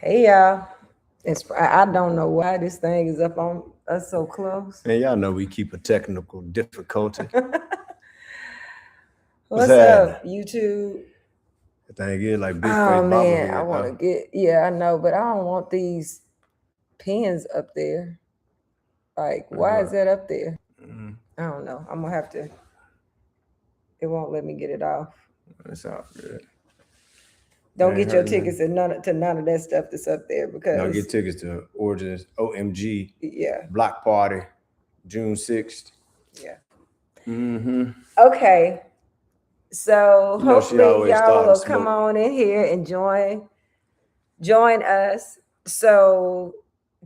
Hey y'all, I don't know why this thing is up on us so close. And y'all know we keep a technical difficulty. What's What's happening? up, YouTube? The thing is like big Oh face man, I bobblehead, want to though. I know, but I don't want these pins up there. Like, Like why is what? that up there? Mm, I don't know. I'm gonna have to. It won't let me get it off. it's all good. It Don't ain't get your hurting nothing. tickets and none of that stuff that's up there Y'all because get tickets to Origins OMG yeah, Block Party, June 6th. yeah. Mm-hmm. Okay, so You know she hopefully always y'all starting will come smoke. on in here and join us. So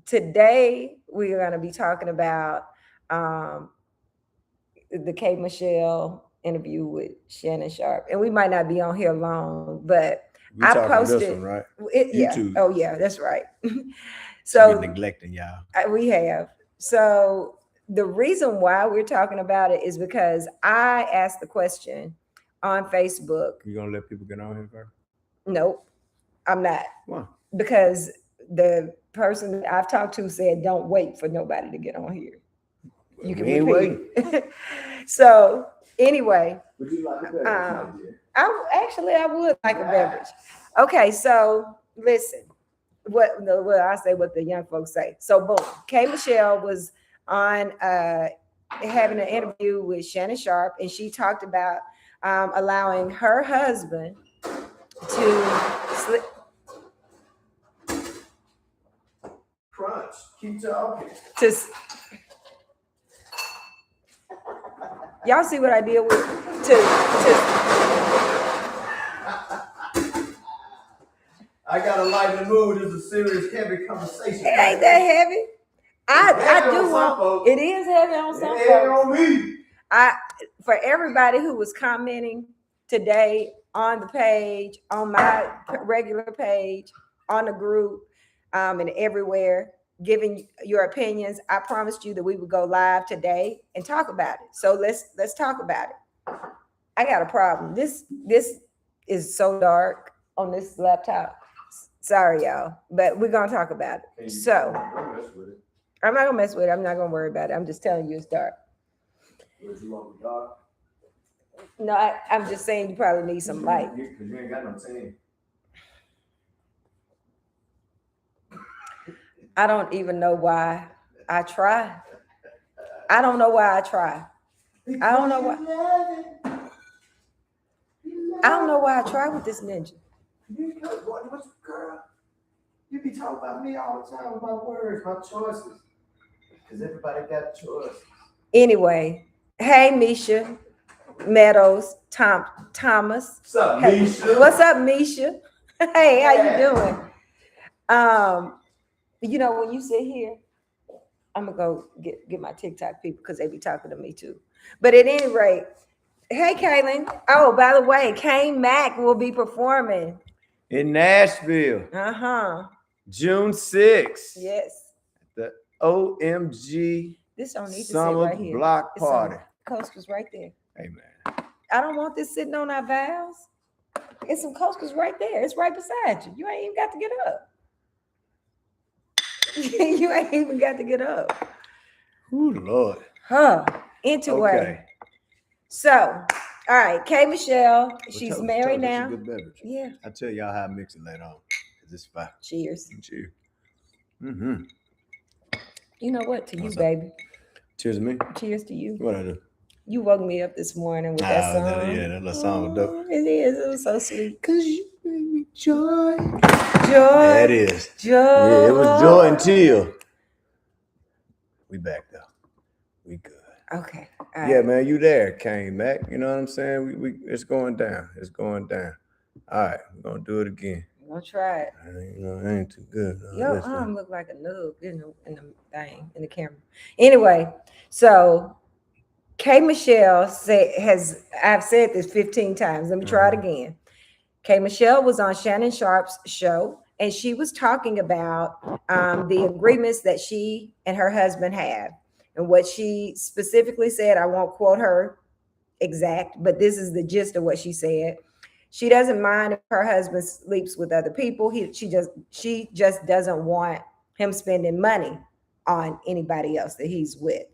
today we're going to be talking about um, the K Michelle interview with Shannon Sharp, and we might not be on here long, but I We talking posted this one, right? it. Yeah. YouTube. Oh yeah, that's right. She been So neglecting y'all. we have. So the reason why we're talking about it is because I asked the question on Facebook. You gonna let people get on here first? Nope, I'm not, Why? because the person that I've talked to said don't wait for nobody to get on here. You can We ain't repeat waiting. it. So anyway, Would you like a beverage, my um, dear? I would like a beverage. Okay, so listen, what I say, what the young folks say. So boom, K Michelle was on having an interview with Shannon Sharp, and she talked about allowing her husband to slip. Crunch. Keep talking. To y'all see what I deal with? I gotta lighten the mood. It's a serious, heavy conversation. It ain't that heavy. I do want. Folks. It is heavy on some Heavy folks. on me. For everybody who was commenting today on the page, on my regular page, on the group, and everywhere, giving your opinions. I promised you that we would go live today and talk about it. So let's talk about it. I got a problem. This is so dark on this laptop. Sorry, y'all, but we're gonna talk about it. So I'm not gonna mess with it. I'm not gonna worry about it. I'm just telling you it's dark. No, I'm just saying you probably need some light. Because you ain't got no tan. I don't even know why I try. I don't know why I try. I don't know why. I don't know why I try with this ninja. Because what's girl? You be talking about me all the time, my words, my choices. Because everybody got choices. Anyway, hey Misha Meadows, Thomas. What's up, Hey, Misha? what's up, Misha? Hey, how you doing? You know, when you sit here, I'm gonna go get my TikTok people because they be talking to me too. But at any rate, hey Kaylin. Oh, by the way, Kane Mack will be performing In Nashville, June 6th. Yes. The OMG This don't need to sit Summer right here. Block It's Party. coasters right there. Hey, man. I don't want this sitting on our valves. It's some coasters right there. It's right beside you. You ain't even got to get up. You ain't even got to get up. Ooh, Lord. Huh. Into Okay. So, all right, K Michelle, Well, she's tell us, married it's a now. good beverage. Yeah. I'll tell y'all how I mix it later on. Because it's fine. Cheers. Cheers. Mm-hmm. You know what? To you, What's up? baby. Cheers to me. Cheers to you. What I do? You woke me up this morning with that song. That little song was dope. It is. It was so sweet. Cause you bring me joy. Joy. That is. Joy. Yeah, it was joy until. We back though. We good. Okay. Yeah, man, you there, Kane Mac. You know what I'm saying? We it's going down. It's going down. All right, we're gonna do it again. I'm gonna try it. You know, it ain't too good. Your arm look like a nub in the thing in the camera. Anyway, so K Michelle I've said this 15 times. Let me try it again. K Michelle was on Shannon Sharp's show, and she was talking about the agreements that she and her husband have. And what she specifically said, I won't quote her exact, but this is the gist of what she said. She doesn't mind if her husband sleeps with other people. She just doesn't want him spending money on anybody else that he's with.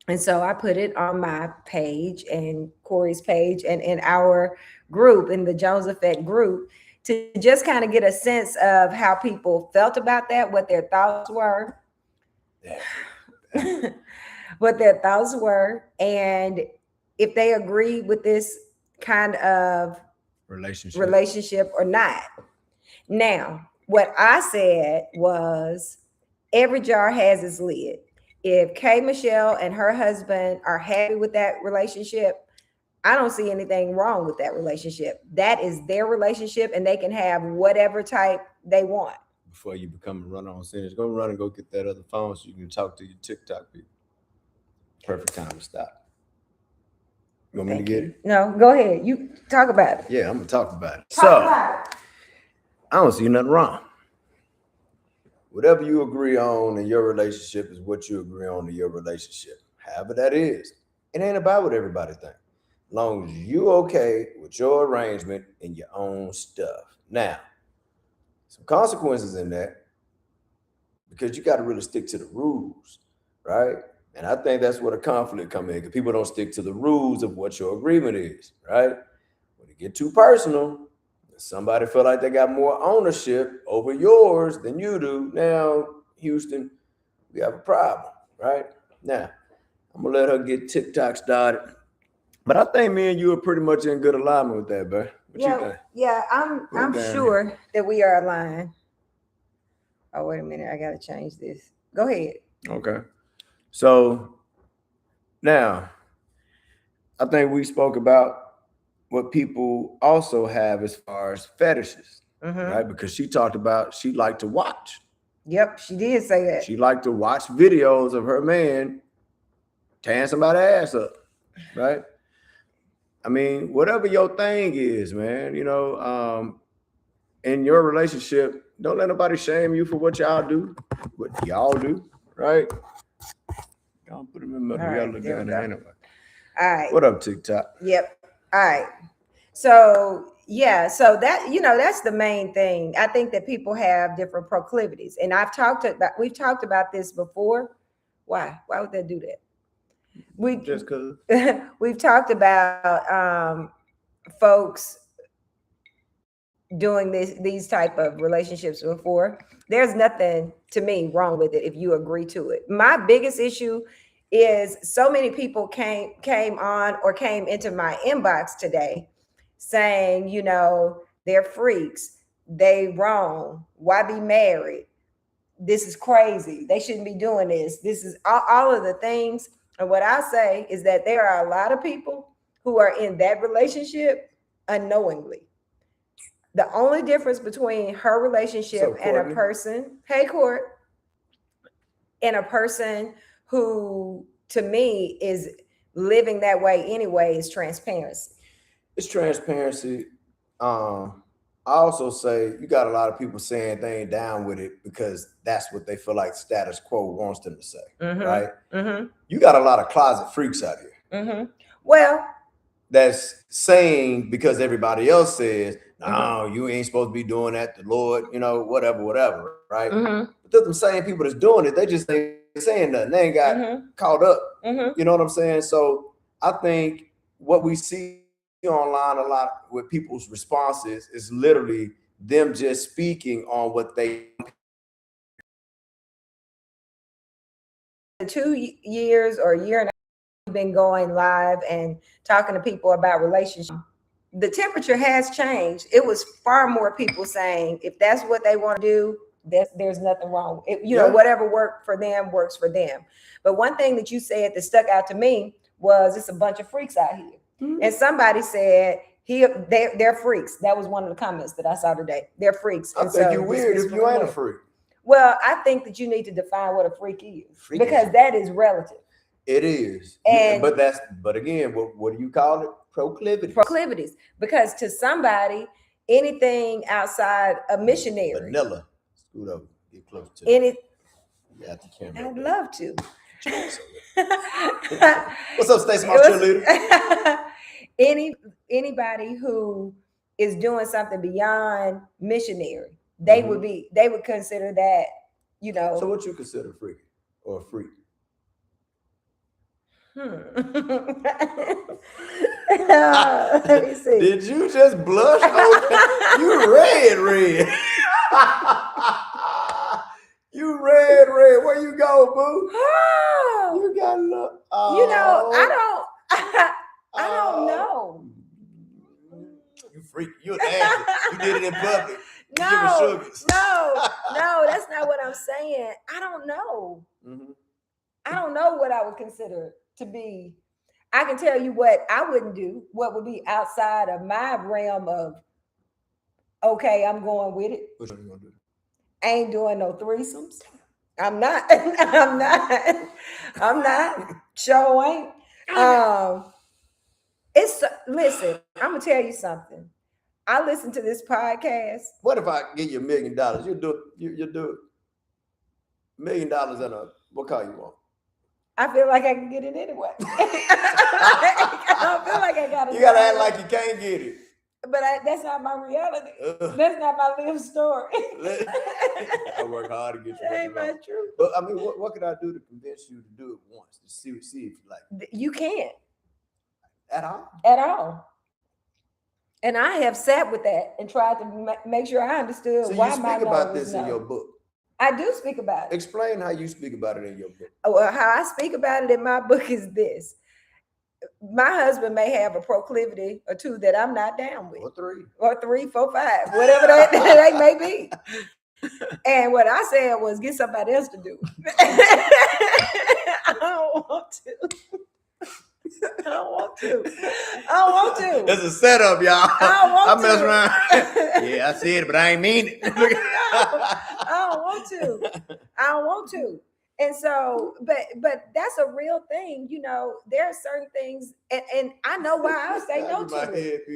And so I put it on my page and Corey's page and in our group, in the Jones Effect group, to just kind of get a sense of how people felt about that, what their thoughts were, what their thoughts were, and if they agree with this kind of relationship or not. Now, what I said was every jar has its lid. If Kay Michelle and her husband are happy with that relationship, I don't see anything wrong with that relationship. That is their relationship, and they can have whatever type they want. Before you become a runner on seniors, go run and go get that other phone so you can talk to your TikTok people. Perfect time to stop. You want me to get it? No, go ahead. You talk about it. Yeah, I'm gonna talk about it. Talk about it. I don't see nothing wrong. Whatever you agree on in your relationship is what you agree on in your relationship. However that is. It ain't about what everybody thinks. As long as you okay with your arrangement and your own stuff. Now, some consequences in that, because you got to really stick to the rules, right? And I think that's where the conflict come in, because people don't stick to the rules of what your agreement is, right? When it get too personal, somebody feel like they got more ownership over yours than you do. Now, Houston, we have a problem, right? Now, I'm gonna let her get TikTok started. But I think me and you are pretty much in good alignment with that, bro. What you think? Yeah, I'm sure that we are aligned. Oh, wait a minute, I gotta change this. Go ahead. Okay. So now I think we spoke about what people also have as far as fetishes, right? Because she talked about she liked to watch. Yep, she did say that. She liked to watch videos of her man tearing somebody's ass up, right? I mean, whatever your thing is, man, in your relationship, don't let nobody shame you for what y'all do, right? Don't put them in the middle. Y'all look down there anyway. All right. What up, TikTok? Yep. All right. So yeah, so that's the main thing. I think that people have different proclivities, and we've talked about this before. Why would they do that? Just because We've talked about folks doing these type of relationships before. There's nothing to me wrong with it if you agree to it. My biggest issue is so many people came on or came into my inbox today saying, they're freaks, they wrong, why be married, this is crazy, they shouldn't be doing this, this is all of the things. And what I say is that there are a lot of people who are in that relationship unknowingly. The only difference between her relationship and a person, hey Court, and a person who, to me, is living that way anyway, is transparency. It's transparency. I also say you got a lot of people saying they ain't down with it because that's what they feel like status quo wants them to say, right? You got a lot of closet freaks out here. Well, that's saying because everybody else says, no, you ain't supposed to be doing that. The Lord, whatever, right? But there's them same people that's doing it. They just ain't saying nothing. They ain't got caught up. You know what I'm saying? So I think what we see online a lot with people's responses is literally them just speaking on what they. 2 years or a year and a half, we've been going live and talking to people about relationships. The temperature has changed. It was far more people saying if that's what they want to do, there's nothing wrong. Whatever worked for them works for them. But one thing that you said that stuck out to me was it's a bunch of freaks out here. And somebody said they're freaks. That was one of the comments that I saw today. They're freaks. I think you're weird if you ain't a freak. Well, I think that you need to define what a freak is, because that is relative. It is. But again, what do you call it? Proclivities. Because to somebody, anything outside a missionary. Vanilla. Scoot over. Get close to it. Yeah, the camera. I'd love to. What's up, Stacey, my cheerleader? Anybody who is doing something beyond missionary, they would consider that, you know. So what you consider freaky or a freak? Let me see. Did you just blush? You red. You red. Where you go, boo? Oh, You got a look. you know, I don't know. You freak. You an athlete. You did it in public. You giving No, sugars. no, that's not what I'm saying. I don't know. I don't know what I would consider to be. I can tell you what I wouldn't do, what would be outside of my realm of, okay, I'm going with it. What you gonna do? I ain't doing no threesomes. I'm not. I'm not. Show ain't. It's listen, I'm gonna tell you something. I listen to this podcast. What if I give you $1 million? You do it. You do it. $1 million in a what car you want? I feel like I can get it anyway. I don't feel like I gotta. You gotta act like you can't get it. But that's not my reality. That's not my live story. I work hard to get you. That ain't my truth. But I mean, what could I do to convince you to do it once to see if you like it? You can't At all. at all. And I have sat with that and tried to make sure I understood So why you my speak no about was this no. in your book. I do speak about it. Explain how you speak about it in your book. Well, how I speak about it in my book is this. My husband may have a proclivity or two that I'm not down with. Or 3. Or 3, 4, 5, whatever that may be. And what I said was get somebody else to do it. I don't want to. I don't want to. That's a setup, y'all. I mess around. Yeah, I said it, but I ain't mean it. I don't want to. And so, but that's a real thing, you know. There are certain things, and I know why I say no to it.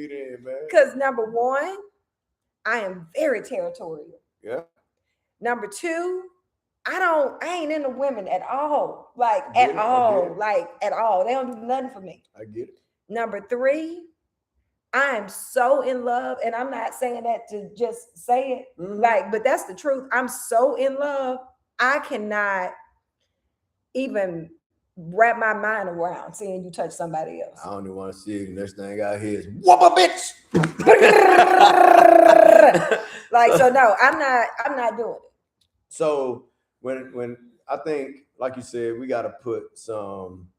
Because number one, I am very territorial. Yeah. Number two, I ain't into women at all. Like At at all. They don't do nothing for me. I get it. Number three, I am so in love, and I'm not saying that to just say it, but that's the truth. I'm so in love, I cannot even wrap my mind around seeing you touch somebody else. I don't even want to see it. The next thing I hear is whoop a bitch. So no, I'm not doing it. So when I think, like you said, we got to put some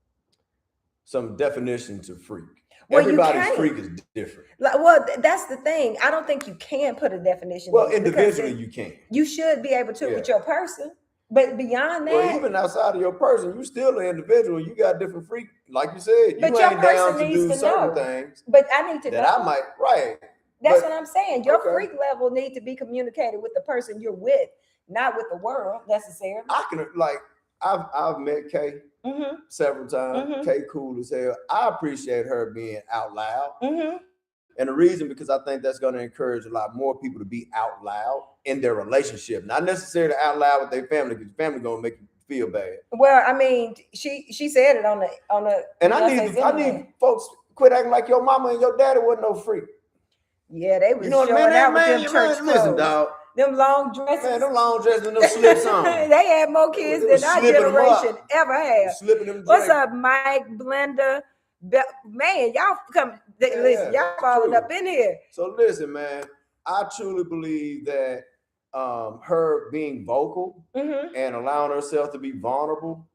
definition to freak. Well, everybody's freak is different. That's the thing. I don't think you can put a definition. Well, individually you can. You should be able to with your person. But beyond that, well, even outside of your person, you still an individual. You got different freak, like you said. You but ain't down to do certain things. But I need to know. I might, right. That's what I'm saying. Your freak level need to be communicated with the person you're with, not with the world necessarily. I can I've met Kay several times. Kay cool as hell. I appreciate her being out loud. And the reason, because I think that's going to encourage a lot more people to be out loud in their relationship, not necessarily out loud with their family, because family going to make you feel bad. Well, I mean, she said it on the. And I need folks quit acting like your mama and your daddy wasn't no freak. Yeah, they was showing out with them church clothes. Listen, dog. Them long dresses. Man, them long dresses and them slips on. They had more kids than our generation ever had. What's up, Mike, Blender? Man, y'all come. Listen, y'all falling up in here. So listen, man, I truly believe that her being vocal and allowing herself to be vulnerable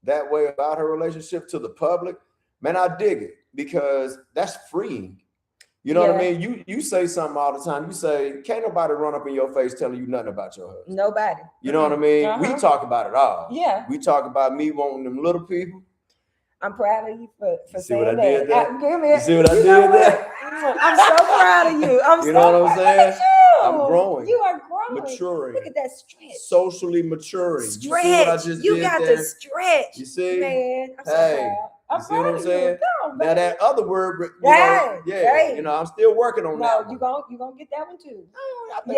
that way about her relationship to the public, man, I dig it, because that's freeing. You know what I mean? You say something all the time. You say, can't nobody run up in your face telling you nothing about your husband. Nobody. You know what I mean? We talk about it all. Yeah. We talk about me wanting them little people. I'm proud of you for what saying I did there? You see what I did there? I'm so proud of you. You know what I'm saying? Look at you. I'm growing. You are growing. Maturing. Look at that stretch. Socially maturing. Stretch. You see what I just you did got there? to stretch. You see? Man, I'm so Hey. proud. You see what I'm saying? On, now that other word, hey. you know, I'm still working on that. No, you gonna get that one too. We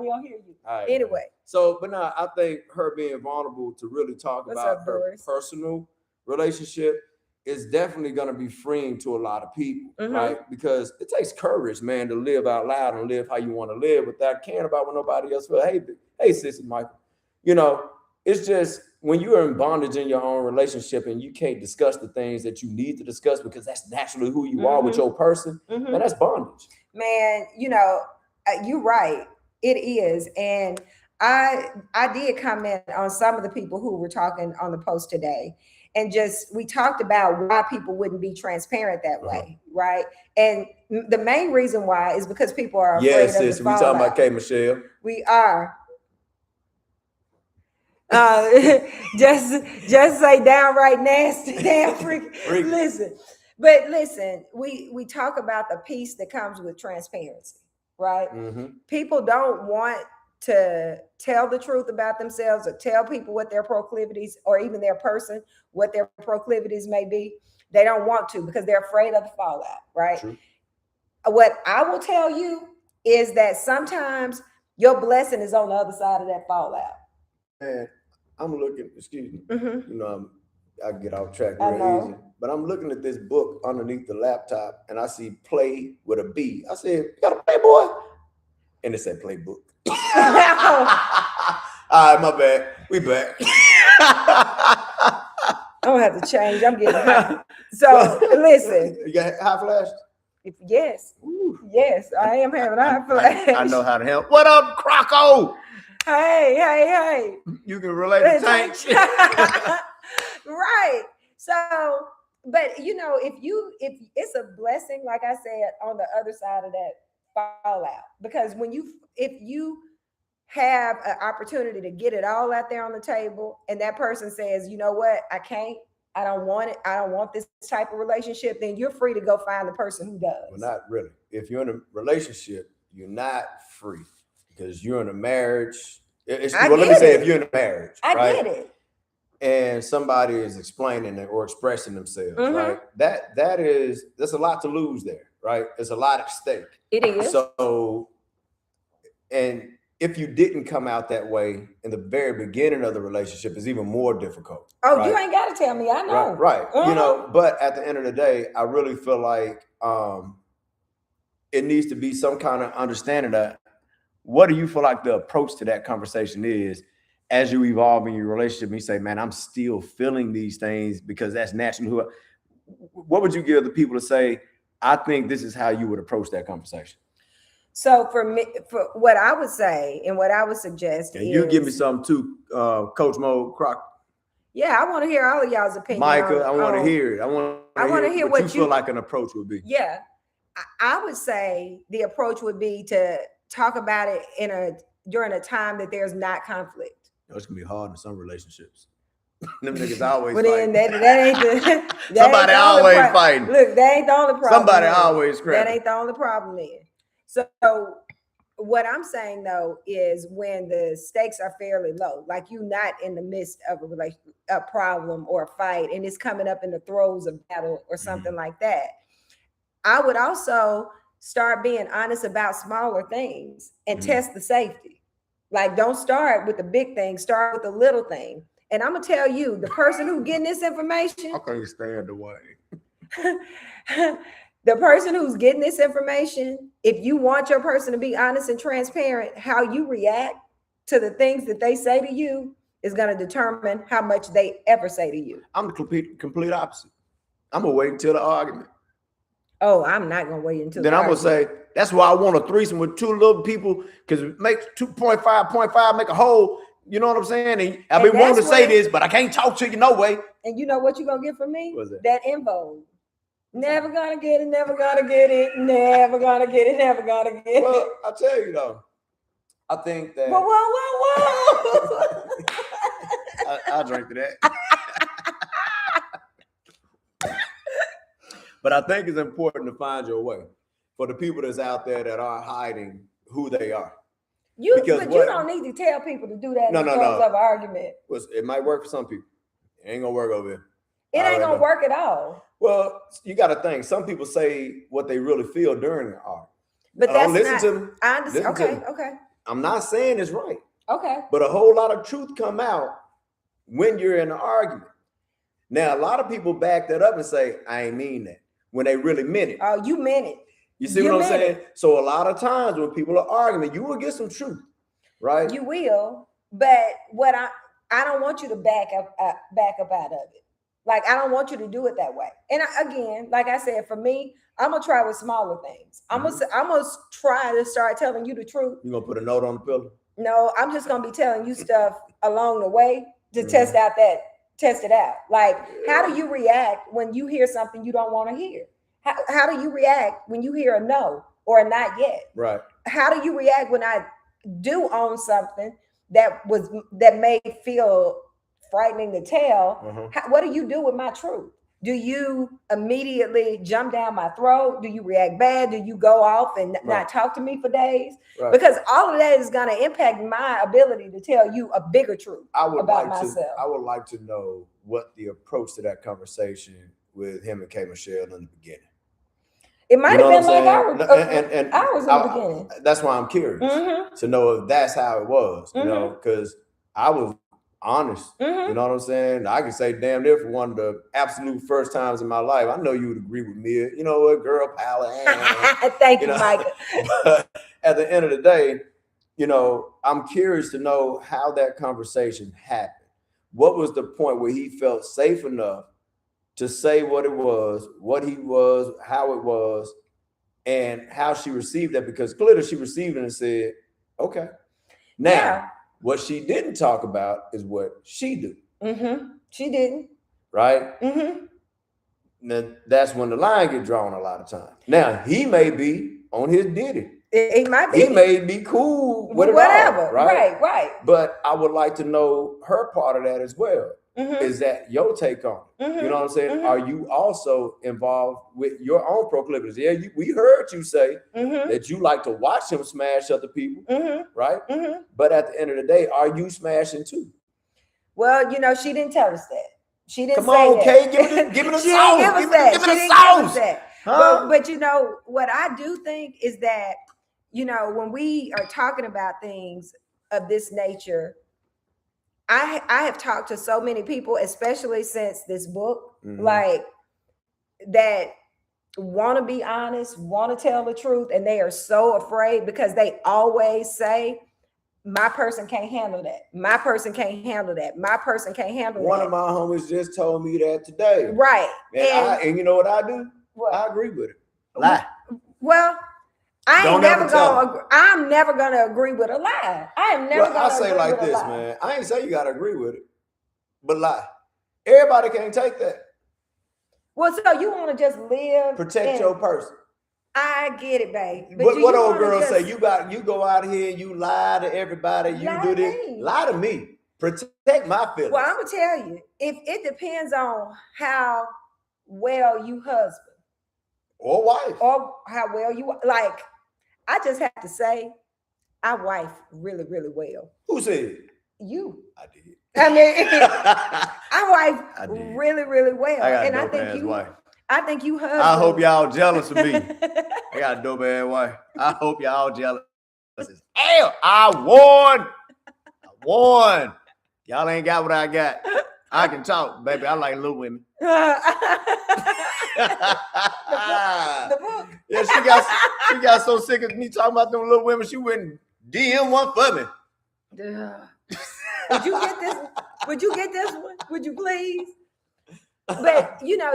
don't hear you. Right. Anyway. So, but now I think her being vulnerable to really talk about her personal relationship is definitely going to be freeing to a lot of people, Mhm. right? Because it takes courage, man, to live out loud and live how you want to live without caring about what nobody else feels. Hey, Sissy Michael, it's just when you're in bondage in your own relationship and you can't discuss the things that you need to discuss because that's naturally who you are with Mhm. your person, Mhm. man, that's bondage. Man, you're right. It is. And I did comment on some of the people who were talking on the post today. And just we talked about why people wouldn't be transparent that way, right? And the main reason why is because people are afraid Yes, of the sis, we talking fallout. about K. Michelle. We are. Uh, just say downright nasty, damn freak. Listen, but listen, we talk about the peace that comes with transparency, right? Mm-hmm. People don't want to tell the truth about themselves or tell people what their proclivities or even their person what their proclivities may be. They don't want to because they're afraid of the fallout, right? True. What I will tell you is that sometimes your blessing is on the other side of that fallout. Man, I'm looking, excuse me, Mm-hmm. I get off track I real know. easy, but I'm looking at this book underneath the laptop and I see play with a B. I said, you got a Playboy? And it said playbook. All right, my bad. We back. I don't have to change. I'm getting hot. So listen. You got hot flash? Yes. Yes, I am having a hot flash. I know how to help. What up, Croco? Hey. You can relate to Tank. Right. So, but if it's a blessing, like I said, on the other side of that fallout, because if you have an opportunity to get it all out there on the table, and that person says, you know what, I can't, I don't want it, I don't want this type of relationship, then you're free to go find the person who does. Well, not really. If you're in a relationship, you're not free because you're in a marriage. Let me say, if you're in a marriage, I right? get it. And somebody is explaining it or expressing themselves, right? That's a lot to lose there, right? There's a lot at stake. It is. So, and if you didn't come out that way in the very beginning of the relationship, it's even more difficult. Oh, right? You ain't got to tell me. I know. Right. But at the end of the day, I really feel like it needs to be some kind of understanding that what do you feel like the approach to that conversation is as you evolve in your relationship and you say, man, I'm still feeling these things because that's naturally what would you give the people to say, I think this is how you would approach that conversation? So for me, for what I would say and what I would suggest is you give me something too, Coach Mo Croc. Yeah, I want to hear all of y'all's opinion. Micah, I want to hear it. I want to hear what you feel like an approach would be. Yeah. I would say the approach would be to talk about it during a time that there's not conflict. It's gonna be hard in some relationships. Them niggas always fighting. That ain't the somebody always fighting. Look, that ain't the only problem. Somebody always scrapping. That ain't the only problem then. So what I'm saying though is when the stakes are fairly low, like you're not in the midst of a problem or a fight, and it's coming up in the throes of battle or something like that. I would also start being honest about smaller things and test the safety. Like, don't start with the big thing, start with the little thing. And I'm gonna tell you, the person who's getting this information, I can't stand the way. the person who's getting this information, if you want your person to be honest and transparent, how you react to the things that they say to you is going to determine how much they ever say to you. I'm the complete opposite. I'm gonna wait until the argument. Oh, I'm not gonna wait until. Then I'm gonna say that's why I want a threesome with two little people because it makes 2.5 make a whole. You know what I'm saying? And I've been wanting to say this, but I can't talk to you no way. And you know what you're gonna get from me? What's that? That info. Never gonna get it. Never gonna get it. Never gonna get it. Never gonna get it. Well, I tell you though, I think that. Whoa. I'll drink to that. But I think it's important to find your way for the people that's out there that are hiding who they are. You don't need to tell people to do that in terms of an argument. It might work for some people. It ain't gonna work over here. It ain't gonna work at all. Well, you got to think. Some people say what they really feel during the argument. But that's listen to me. I understand. Okay. I'm not saying it's right. Okay. But a whole lot of truth come out when you're in an argument. Now, a lot of people back that up and say, I ain't mean that, when they really meant it. Oh, you meant it. You see You what I'm meant saying? it. So a lot of times when people are arguing, you will get some truth, right? You will, but what I don't want you to back up out of it. Like I don't want you to do it that way. And again, like I said, for me, I'm gonna try with smaller things. I'm gonna try to start telling you the truth. You gonna put a note on the pillow? No, I'm just gonna be telling you stuff along the way to Mhm. test it out. Like, how do you react when you hear something you don't want to hear? How do you react when you hear a no or a not yet? Right. How do you react when I do own something that may feel frightening to tell? What do you do with my truth? Do you immediately jump down my throat? Do you react bad? Do you go off and not talk to me for days? Right. Because all of that is going to impact my ability to tell you a bigger truth about myself. I would like to know what the approach to that conversation with him and K. Michelle in the beginning. It might have been like ours in the beginning. That's why I'm curious to know if that's how it was, you know, because I was honest. You know what I'm saying? I can say damn near for one of the absolute first times in my life, I know you would agree with me. You know what, girl power. Thank you, Micah. But at the end of the day, you know, I'm curious to know how that conversation happened. What was the point where he felt safe enough to say what it was, what he was, how it was, and how she received that? Because clearly she received it and said, okay. Now, what she didn't talk about is what she do. She didn't. Right? Now, that's when the line get drawn a lot of times. Now, he may be on his ditty. It might be. He may be cool with whatever. It all, right? Right. But I would like to know her part of that as well. Is that your take on it? You know what I'm saying? Are you also involved with your own proclivities? Yeah, we heard you say that you like to watch him smash other people, right? But at the end of the day, are you smashing too? Well, you know, she didn't tell us that. She didn't Come on, say Kay, that. give it a She sauce. didn't give us that. She didn't give us that. Huh? But you know, what I do think is that, you know, when we are talking about things of this nature, I have talked to so many people, especially since this book, like that want to be honest, want to tell the truth, and they are so afraid because they always say, my person can't handle that. My person can't handle that. My person can't handle that. One of my homies just told me that today. Right. And you know what I do? What? I agree with it. Lie. Well, I'm never gonna agree with a lie. I am never gonna I say agree like with this, a lie. man. I ain't say you gotta agree with it, but lie. Everybody can't take that. Well, so you want to just live, protect your person. I get it, babe. But what old girl say? You go out here and you lie to everybody. You do this. Lie to me. Protect my feelings. Well, I'm gonna tell you, if it depends on how well you husband or wife, or how well you like. I just have to say, I wife really, really well. Who said? You. I did. I mean, I wife really, really well. And I think you. Wife. I think you husband. I hope y'all jealous of me. I got a dope ass wife. I hope y'all jealous. Hell, I won. Y'all ain't got what I got. I can talk, baby. I like little women. The book. Yeah, she got so sick of me talking about them little women. She went DM one for me. Would you get this? Would you get this one? Would you please? But you know,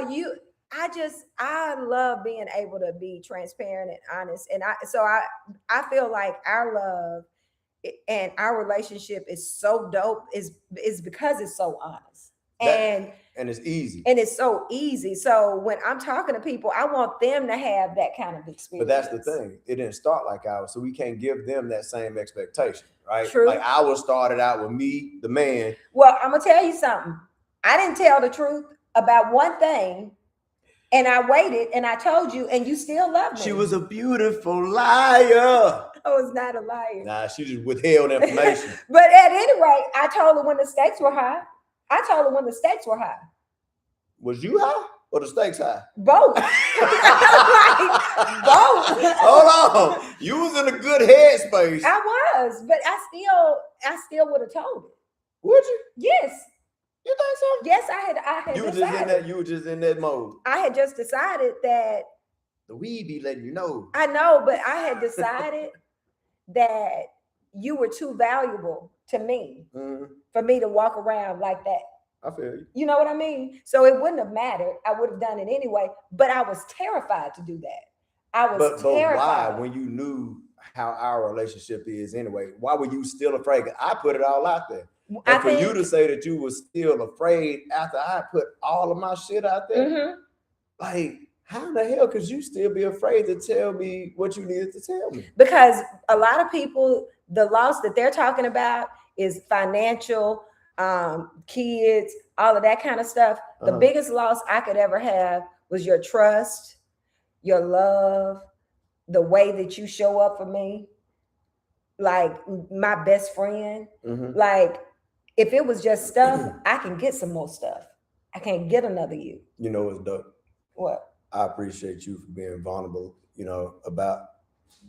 I love being able to be transparent and honest, and I feel like our love and our relationship is so dope is because it's so honest and it's easy and it's so easy. So when I'm talking to people, I want them to have that kind of experience. But that's the thing; it didn't start like ours, so we can't give them that same expectation, right? True. Like ours started out with me, the man. Well, I'm gonna tell you something. I didn't tell the truth about one thing. And I waited and I told you, and you still love me. She was a beautiful liar. I was not a liar. Nah, she just withheld information. But at any rate, I told her when the stakes were high. Was you high or the stakes high? Both. Like, both. Hold on. You was in a good headspace. I was, but I still would have told it. Would you? Yes. You think so? Yes, I had You were just in decided. that. You were just in that mode. I had just decided that The weed be letting you know. I know, but I had decided that you were too valuable to me for me to walk around like that. I feel you. You know what I mean? So it wouldn't have mattered. I would have done it anyway, but I was terrified to do that. I was But terrified. why, when you knew how our relationship is anyway, why were you still afraid? 'Cause I put it all out there. I And for you think to say that you were still afraid after I put all of my shit out there, mhm. like, how the hell could you still be afraid to tell me what you needed to tell me? Because a lot of people, the loss that they're talking about is financial, kids, all of that kind of stuff. The biggest loss I could ever have was your trust, your love, the way that you show up for me, like my best friend. Like, if it was just stuff, I can get some more stuff. I can't get another you. You know what's dope? What? I appreciate you for being vulnerable, you know, about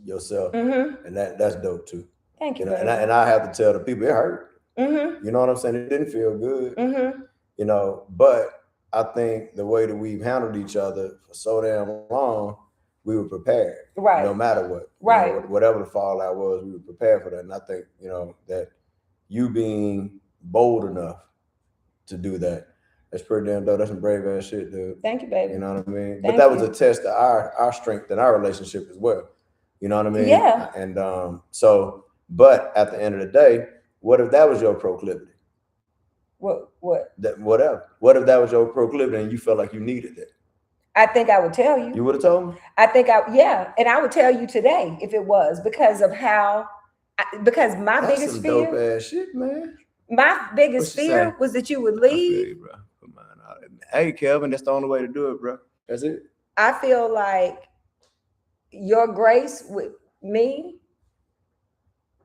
yourself. Mm-hmm. And that's dope too. Thank you, You know, baby. and I have to tell the people it hurt. Mm-hmm. You know what I'm saying? It didn't feel good. Mm-hmm. You know, but I think the way that we've handled each other for so damn long, we were prepared. Right. No matter what. Right. You know, whatever the fallout was, we were prepared for that. And I think, you know, that you being bold enough to do that, that's pretty damn dope. That's some brave ass shit, dude. Thank you, baby. You know what I mean? Thank But that was you. a test of our strength and our relationship as well. You know what I mean? Yeah. And so, but at the end of the day, what if that was your proclivity? What? That whatever. What if that was your proclivity and you felt like you needed it? I think I would tell you. You would have told me? I think yeah, and I would tell you today if it was because of how, because my That's biggest some fear, dope ass shit, man. my biggest What you fear say? was that you would I feel leave. you, bro. Come on. Hey, Kelvin, that's the only way to do it, bro. That's it. I feel like your grace with me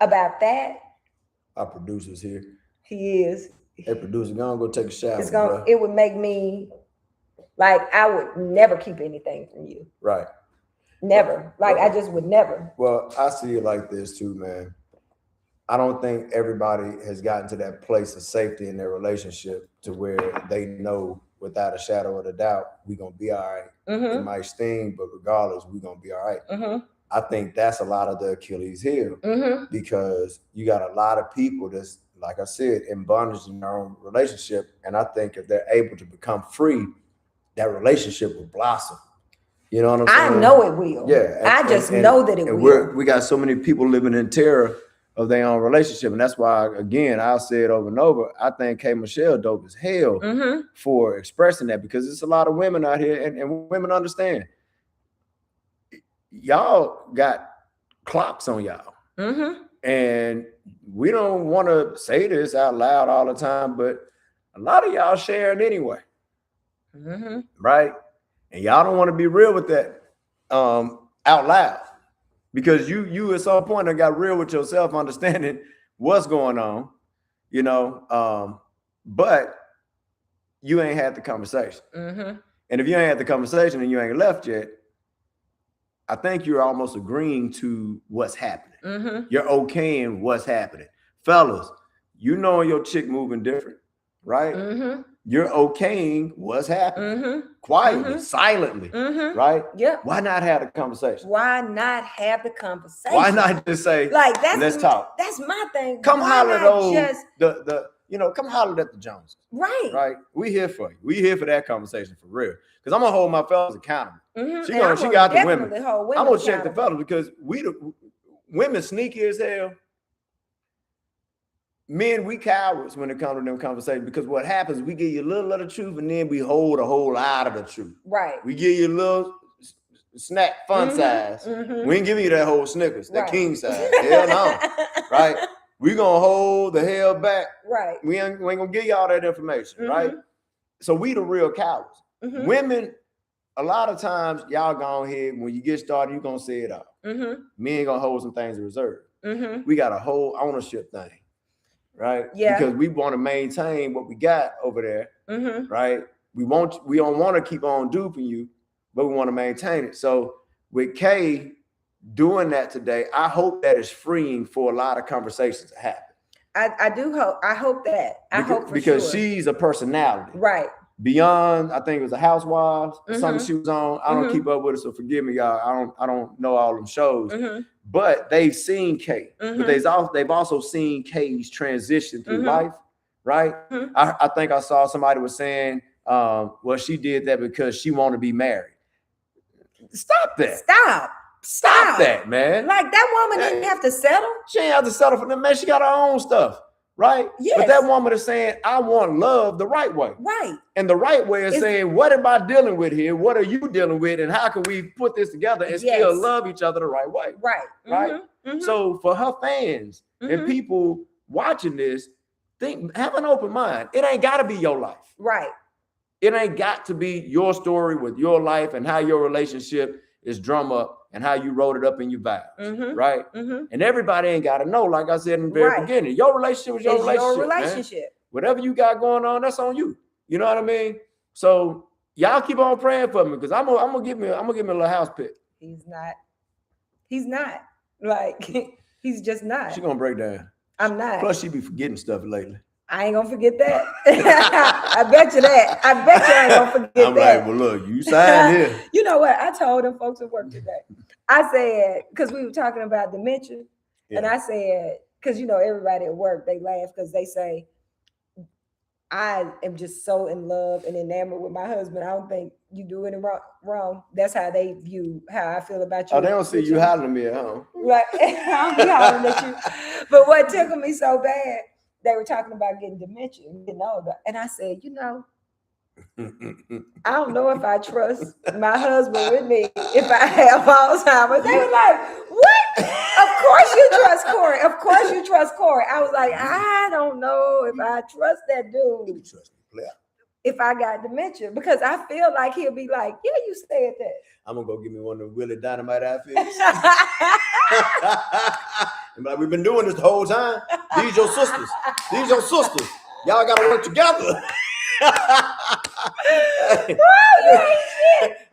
about that. Our producer's here. He is. Hey, producer, go take a shower, It's gonna. bro. It would make me like I would never keep anything from you. Right. Never. Like I just would never. Well, I see it like this too, man. I don't think everybody has gotten to that place of safety in their relationship to where they know without a shadow of a doubt, we're gonna be all right. It might sting, but regardless, we're gonna be all right. I think that's a lot of the Achilles heel because you got a lot of people that's, like I said, in bondage in their own relationship. And I think if they're able to become free, that relationship will blossom. You know what I'm saying? I know it will. Yeah. I just know that it will. We got so many people living in terror of their own relationship. And that's why, again, I'll say it over and over. I think K. Michelle dope as hell for expressing that, because it's a lot of women out here and women understand. Y'all got clocks on y'all. And we don't want to say this out loud all the time, but a lot of y'all sharing anyway. Right? And y'all don't want to be real with that out loud, because you at some point have got real with yourself, understanding what's going on, you know, but you ain't had the conversation. And if you ain't had the conversation and you ain't left yet, I think you're almost agreeing to what's happening. You're okaying what's happening. Fellas, you know your chick moving different, right? You're okaying what's happening quietly, silently, right? Yeah. Why not have the conversation? Why not have the conversation? Why not just say, like that's let's talk? That's my thing. Come Why holler at not those, just come holler at the Joneses. right? Right. We here for you. We here for that conversation for real. Because I'm gonna hold my fellas accountable. She got the women. I'm gonna check the fellas, because women sneaky as hell. Men, we cowards when it comes to them conversations, because what happens, we give you a little of the truth and then we hold a whole lot of the truth. Right. We give you a little snack fun size. We ain't giving you that whole Snickers, that king size. Hell no. Right? We gonna hold the hell back. Right. We ain't gonna give you all that information, right? So we the real cowards. Women, a lot of times, y'all go ahead, when you get started, you gonna say it all. Men gonna hold some things in reserve. We got a whole ownership thing. Right? Yeah. Because we want to maintain what we got over there. Right? We don't want to keep on duping you, but we want to maintain it. So with Kay doing that today, I hope that is freeing for a lot of conversations to happen. I do hope. I hope that. I hope for because sure. she's a personality. Right. Beyond, I think it was a Housewives or something Mhm. she was on. I don't Mhm. keep up with it, so forgive me, y'all. I don't know all them shows. Mhm. But they've seen Kay. Mhm. But they've also seen Kay's transition through Mhm. life, right? Mhm. I think I saw somebody was saying, well, she did that because she wanted to be married. Stop that. Stop that, man. Like that woman didn't have to settle. She ain't have to settle for them, man. She got her own stuff, right? Yes. But that woman is saying, I want love the right way. Right. And the right way is saying, what am I dealing with here? What are you dealing with? And how can we put this together and still love each other the right way? Right. Right. Mm-hmm. So for her fans and people watching this, have an open mind. It ain't got to be your life. Right. It ain't got to be your story with your life and how your relationship is drum up and how you wrote it up in your vows, right? And everybody ain't got to know, like I said in the very beginning, your relationship is your relationship. Man. Whatever you got going on, that's on you. You know what I mean? So y'all keep on praying for me because I'm gonna give me a little house pick. He's not. Like he's just not. She gonna break down. I'm not. Plus, she be forgetting stuff lately. I ain't gonna forget that. I bet you that. I bet you I ain't gonna forget that. I'm like, well, look, you signed here. You know what? I told them folks at work today. I said, because we were talking about dementia, and I said, because everybody at work, they laugh because they say, I am just so in love and enamored with my husband. I don't think you do any wrong. That's how they view how I feel about you. Oh, they don't see you hollering at me at home. Right. I don't be hollering at you. But what tickled me so bad, they were talking about getting dementia, getting older. And I said, I don't know if I trust my husband with me if I have Alzheimer's. They were like, what? Of course you trust Corey. Of course you trust Corey. I was like, I don't know if I trust that dude if I got dementia, because I feel like he'll be like, yeah, you said that. I'm going to go get me one of the Willie Dynamite outfits. And like, we've been doing this the whole time. These your sisters. Y'all got to work together. I'm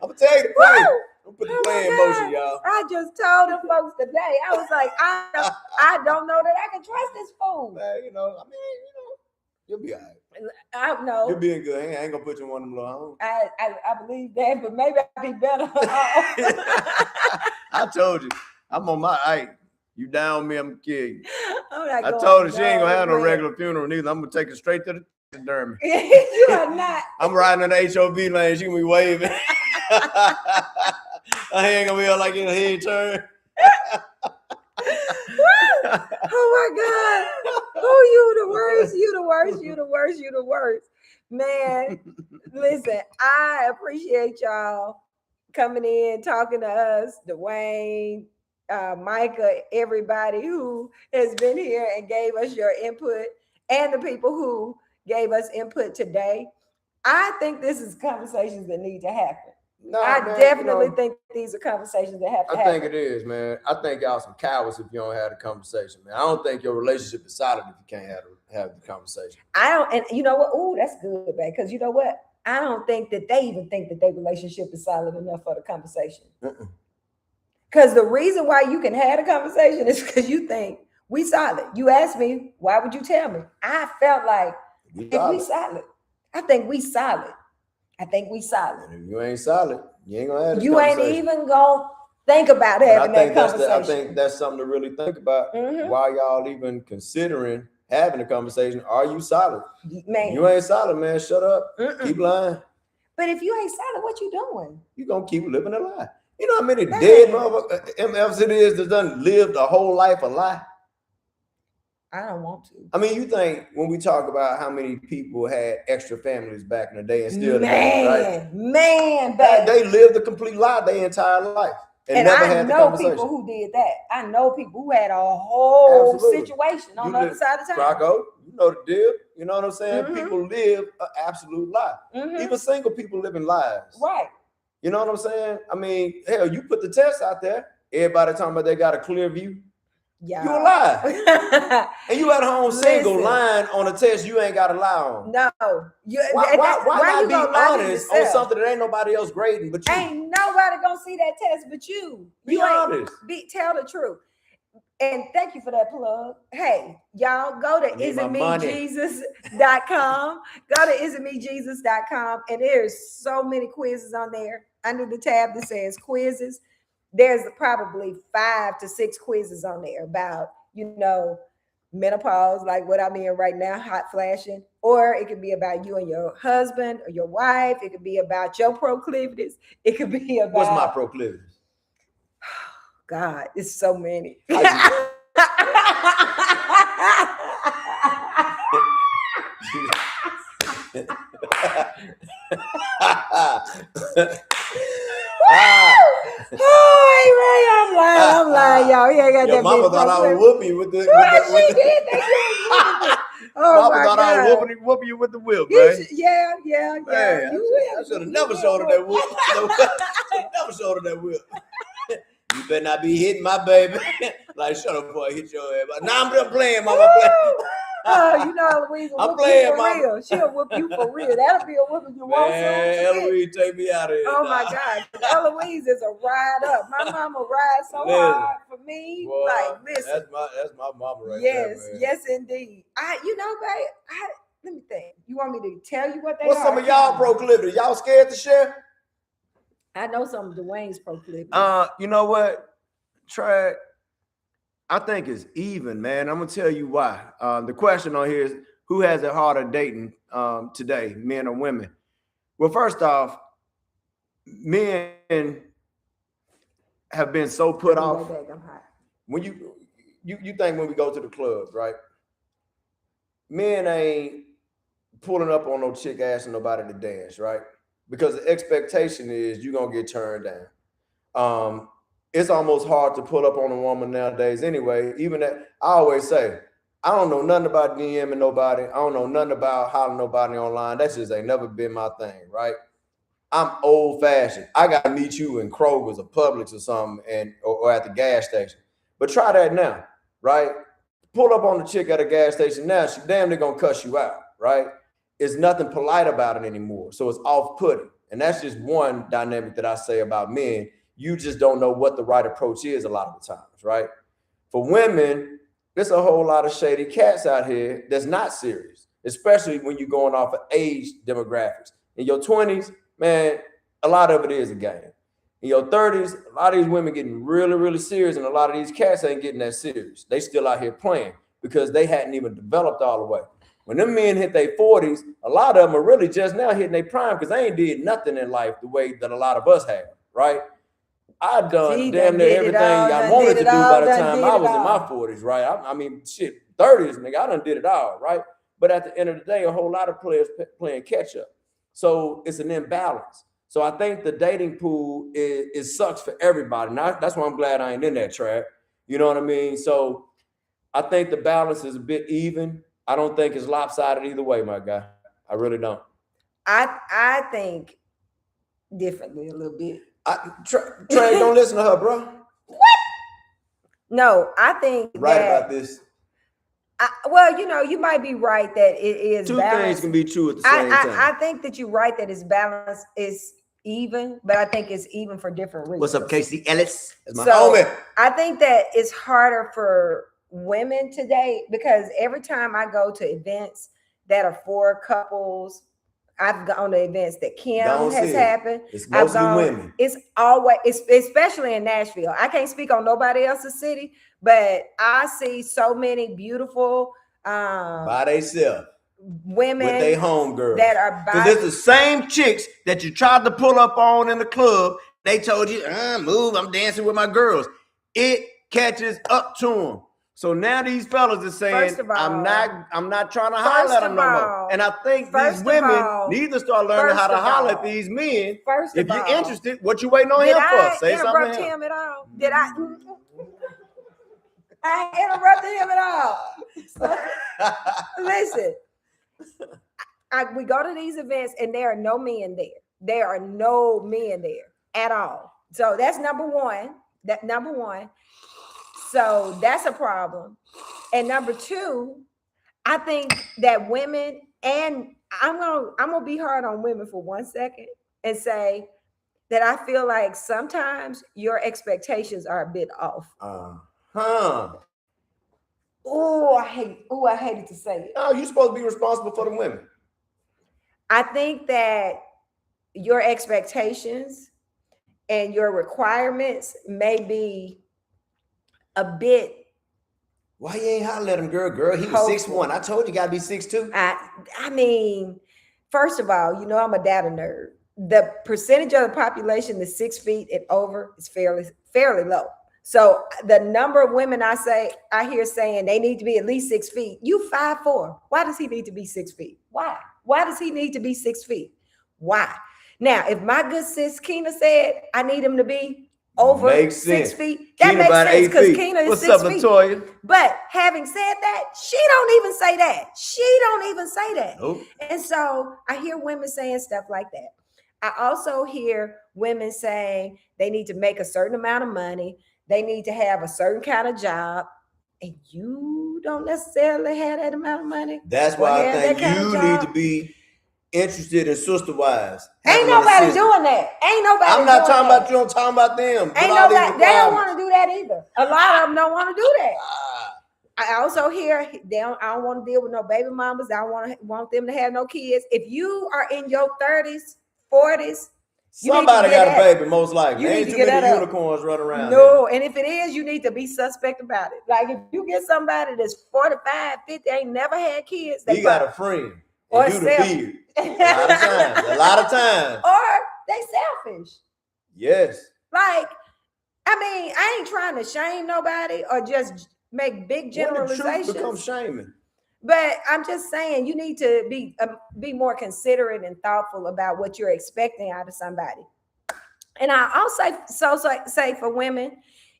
gonna tell you the play. I'm gonna put the play in motion, y'all. I just told them folks today. I was like, I don't know that I can trust this fool. Man, you'll be all right. I know. You're being good. I ain't gonna put you in one of them little homes. I believe that, but maybe I'll be better. I told you, I'm on my height. You down with me, I'm gonna kill you. I told her she ain't gonna have no regular funeral neither. I'm gonna take her straight to the taxidermy. You are not. I'm riding on the HOV lane. She gonna be waving. I ain't gonna be like in a head turn. Oh my God. Oh, you the worst. You the worst. You the worst. You the worst. Man, listen, I appreciate y'all coming in, talking to us, Dwayne, Micah, everybody who has been here and gave us your input, and the people who gave us input today. I think this is conversations that need to happen. No, I definitely think these are conversations that have to happen. I think it is, man. I think y'all some cowards if you don't have the conversation, man. I don't think your relationship is solid if you can't have the conversation. I don't, and you know what? Oh, that's good, man. Because you know what? I don't think that they even think that their relationship is solid enough for the conversation. Because the reason why you can have a conversation is because you think we solid. You asked me, why would you tell me? I felt like we solid. I think we solid. And if you ain't solid, you ain't gonna have you ain't even gonna think about having that conversation. I think that's something to really think about. Why y'all even considering having a conversation? Are you solid? Man, you ain't solid, man. Shut up. Keep lying. But if you ain't solid, what you doing? You gonna keep living a lie. You know how many dead motherfuckers MFs it is that done lived a whole life a lie? I don't want to. I mean, you think when we talk about how many people had extra families back in the day and still today, right? They lived a complete lie their entire life. And never had the conversation. People who did that. I know people who had a whole situation on the other side of town. Rocco, you know the deal. You know what I'm saying? People live an absolute lie. Even single people living lies. Right. You know what I'm saying? I mean, hell, you put the test out there. Everybody talking about they got a clear view. Yeah. You a lie. And you at home single lying on a test you ain't got to lie on. No. Why not be honest on something that ain't nobody else grading but you? Ain't nobody gonna see that test but you. Be honest. Tell the truth. And thank you for that plug. Hey, y'all go to I need my money. isitmejesus.com. Go to isitmejesus.com. And there's so many quizzes on there. Under the tab that says quizzes, there's probably 5 to 6 quizzes on there about, menopause, like what I'm in right now, hot flashing. Or it could be about you and your husband or your wife. It could be about your proclivities. It could be What's my about proclivities? God, it's so many. How you- Oh, I'm lying, y'all. He ain't got Your that mama big thought I was proclivity. whooping you with the. She did think you was whooping me. Oh Mama my thought I was God. whooping you with the whip, You man. should- yeah. Man, You I should have you never will showed her that whoop. whip. Never showed her that whip. You better not be hitting my baby. Like, shut up before I hit your ass. But now I'm just playing, mama. Oh, Louise will I'm whoop playing, you for mama. real. She'll whoop you for real. That'll be a whooping you won't soon Man, forget. Eloise, take me out of here. Oh my God, because Eloise is a ride up. My mama rides so Listen, hard for me. boy, Like, listen. that's my mama right Yes, there, man. yes, indeed. Babe, let me think. You want me to tell you what they What's are? some of y'all proclivities? Y'all scared to share? I know some of Dwayne's proclivities. You know what, Trey? I think it's even, man. I'm gonna tell you why. The question on here is who has it harder dating today, men or women? Well, first off, men have been so put I'll be off. right back. I'm hot. When you think when we go to the clubs, right? Men ain't pulling up on no chick asking nobody to dance, right? Because the expectation is you're gonna get turned down. It's almost hard to pull up on a woman nowadays anyway. Even that, I always say, I don't know nothing about DMing nobody. I don't know nothing about hollering nobody online. That just ain't never been my thing, right? I'm old fashioned. I gotta meet you in Kroger's or Publix or something, or at the gas station. But try that now, right? Pull up on the chick at a gas station now. She damn near gonna cuss you out, right? It's nothing polite about it anymore. So it's off-putting. And that's just one dynamic that I say about men. You just don't know what the right approach is a lot of the times, right? For women, there's a whole lot of shady cats out here that's not serious, especially when you're going off of age demographics. In your 20s, man, a lot of it is a game. In your 30s, a lot of these women getting really, really serious, and a lot of these cats ain't getting that serious. They still out here playing because they hadn't even developed all the way. When them men hit their 40s, a lot of them are really just now hitting their prime because they ain't did nothing in life the way that a lot of us have, right? I done damn near everything I wanted to do by the time I was in my 40s, right? I mean, shit, 30s, nigga, I done did it all, right? But at the end of the day, a whole lot of players playing catch up. So it's an imbalance. So I think the dating pool is sucks for everybody. Now, that's why I'm glad I ain't in that trap. You know what I mean? So I think the balance is a bit even. I don't think it's lopsided either way, my guy. I really don't. I think differently a little bit. Trey, don't listen to her, bro. No, I think Right about this. You might be right that it is Two balanced. things can be true at the same time. I think that you're right that it's balanced, it's even, but I think it's even for different reasons. What's up, Casey Ellis? That's my homie. I think that it's harder for women today because every time I go to events that are for couples, I've gone to events that Kim has happened. It's mostly women. It's always, especially in Nashville. I can't speak on nobody else's city, but I see so many beautiful by themselves women with their homegirls that are because it's the same chicks that you tried to pull up on in the club. They told you, move, I'm dancing with my girls. It catches up to them. So now these fellas are saying, all, I'm not trying to holler at them no more. And I think these women need to start learning how to holler at these men. If you're interested, what you waiting on him for? Say something to him. At all? Did I? I interrupted him at all. Listen, we go to these events and there are no men there. There are no men there at all. So that's number one. So that's a problem. And number two, I think that women, and I'm gonna be hard on women for 1 second and say that I feel like sometimes your expectations are a bit off. Huh? I hated to say it. No, you're supposed to be responsible for the women. I think that your expectations and your requirements may be a bit. Why you ain't holler at him, girl? Girl, he was Hopeful. 6'1". I told you gotta be 6'2". I mean, first of all, you know I'm a data nerd. The percentage of the population that's 6 feet and over is fairly low. So the number of women I hear saying they need to be at least 6 feet. You 5'4". Why does he need to be 6 feet? Why? Why does he need to be 6 feet? Why? Now, if my good sis Keena said I need him to be over Makes 6 sense. feet, that Keena makes about sense 8 because feet. Keena is What's 6 up, feet. Latoya? But having said that, she don't even say that. She don't even say that. Nope. And so I hear women saying stuff like that. I also hear women saying they need to make a certain amount of money. They need to have a certain kind of job. And you don't necessarily have that amount of money. That's or why I have think that kind of you need job. to be interested in sister wives. Ain't having an nobody assistant. doing that. Ain't nobody I'm not doing talking that. about you. I'm talking about them. Ain't nobody. They don't want to do that either. A lot of them don't want to do that. I also hear I don't want to deal with no baby mamas. I don't want them to have no kids. If you are in your 30s, 40s, somebody got a baby, most likely. You There need ain't to too get many that up. unicorns running around. No, and if it is, you need to be suspect about it. Like if you get somebody that's 45, 50, ain't never had kids, He got a friend. or And you the self- beard. A lot of times. Or they selfish. Yes. Like, I mean, I ain't trying to shame nobody or just make big generalizations. When the truth becomes shaming. But I'm just saying you need to be more considerate and thoughtful about what you're expecting out of somebody. And I also say for women,